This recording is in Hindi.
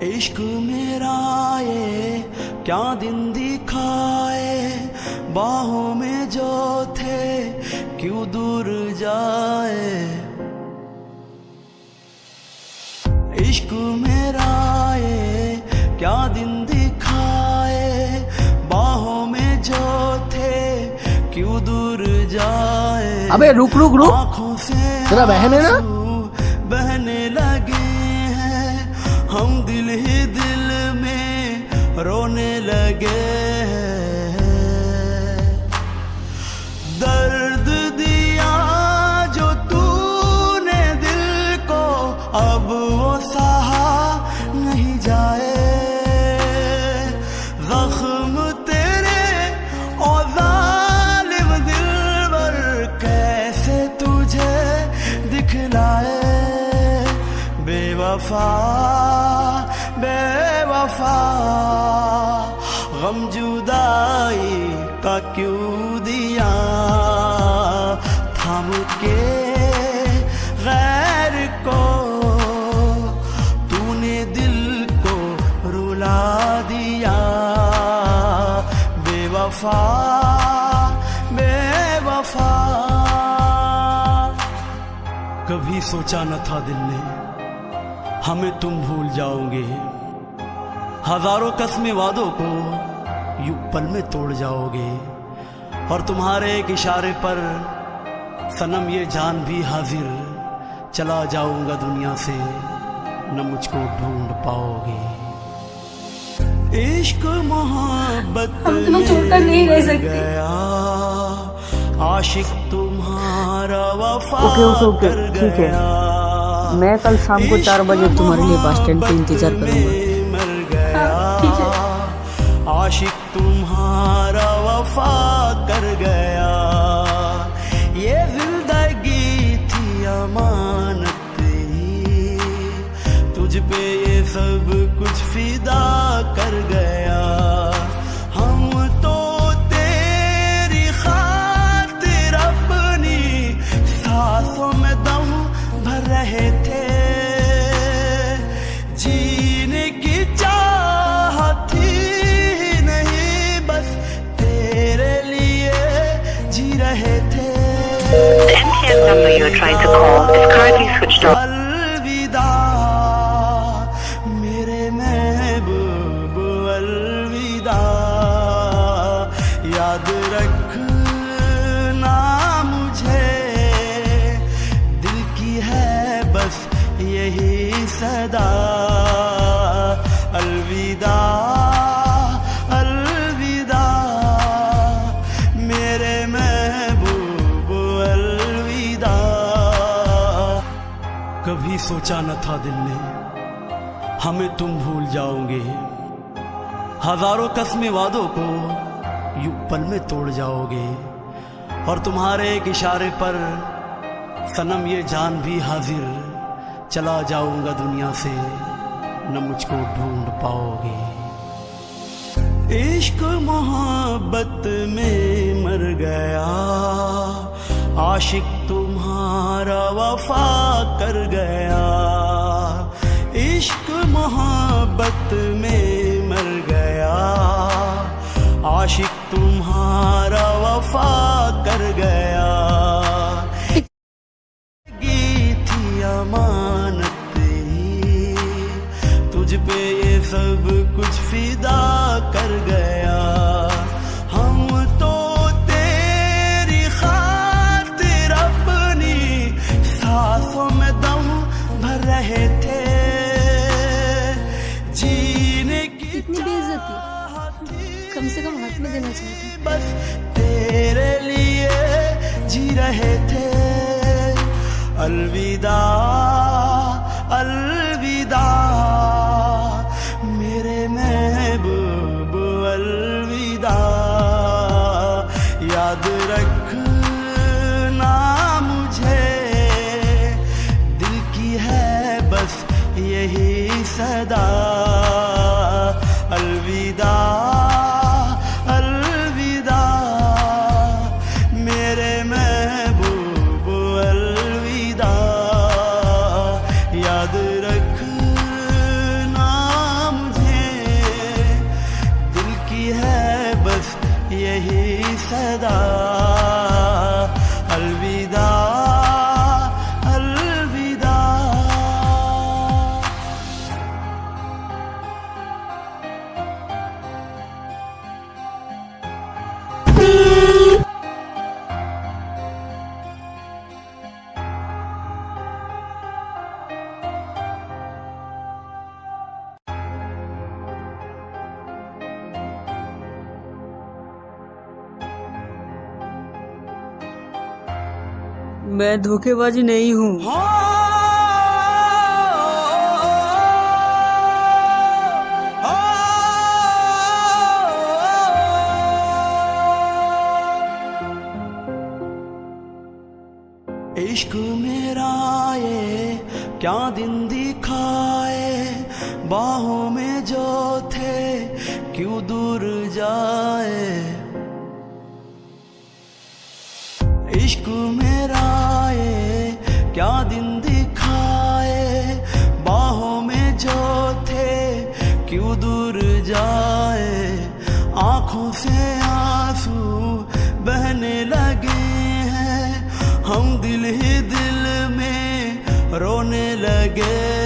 इश्क मेरा ये क्या दिन दिखाए, बाहों में जो थे क्यों दूर जाए। इश्क मेरा ये क्या दिन दिखाए, बाहों में जो थे क्यों दूर जाए। अबे रुक रुक रुक, आँखों से तेरा बहन है ना? बहने लगे हैं, हम दिल ही दिल में रोने लगे हैं। दर्द दिया जो तूने दिल को, अब वो सहा नहीं जाए। जख्म तेरे और जालिम दिलबर कैसे तुझे दिखलाए। बेवफा बेवफा गम जुदाई का क्यों दिया, थाम के गैर को तूने दिल को रुला दिया। बेवफा बेवफा। कभी सोचा न था दिल ने हमें तुम भूल जाओगे, हजारों कस्में वादों को यूं पल में तोड़ जाओगे। और तुम्हारे एक इशारे पर सनम ये जान भी हाजिर, चला जाऊंगा दुनिया से न मुझको ढूंढ पाओगे। इश्क मोहब्बत हम तुम्हें छोड़कर नहीं रह सकते। गया आशिक तुम्हारा वफा ओके, कर ठीक है। गया। मैं कल शाम को 4 बजे तुम्हारे लिए बस स्टैंड पे इंतजार करूंगा। मर गया आशिक तुम्हारा वफा कर गया। ये जिंदगी थी अमानत ही, तुझ पे ये सब कुछ फिदा कर गया। हम तो तेरी खातिर अपनी सांसों में दम भर रहे थे। जीने की चाहत थी नहीं, बस तेरे लिए जी रहे थे। The MTN number you are trying to call is currently switched off. अलविदा मेरे महबूब, अलविदा। याद रखना मुझे, दिल की है बस यही सदा। अलविदा अलविदा मेरे महबूब, अलविदा। कभी सोचा न था दिल ने हमें तुम भूल जाओगे, हजारों कस्में वादों को यूं पल में तोड़ जाओगे। और तुम्हारे एक इशारे पर सनम ये जान भी हाजिर, चला जाऊंगा दुनिया से न मुझको ढूंढ पाओगे। इश्क मोहब्बत में मर गया आशिक तुम्हारा वफा कर गया। इश्क मोहब्बत में मर गया आशिक तुम्हारा वफा कर गया। थी अमानत ही, तुझ पे ये सब कुछ फिदा कर गया। हम तो तेरी खातिर अपनी सांसों में दम भर रहे थे। जीने की इतनी बेइज्जती कम से कम हाथ में देना चाहिए। बस तेरे लिए जी रहे थे। अलविदा अलविदा मेरे महबूब, अलविदा। याद रखना मुझे, दिल की है बस यही सदा। सदा अलविदा अलविदा। मैं धोखेबाजी नहीं हूँ। इश्क मेरा ये क्या दिन दिखाए, बाहों में जो थे क्यों दूर जाए। इश्क मेरा ये क्या दिन दिखाए, बाहों में जो थे क्यों दूर जाए। आंखों से आंसू बहने लगे हैं, हम दिल ही दिल में रोने लगे।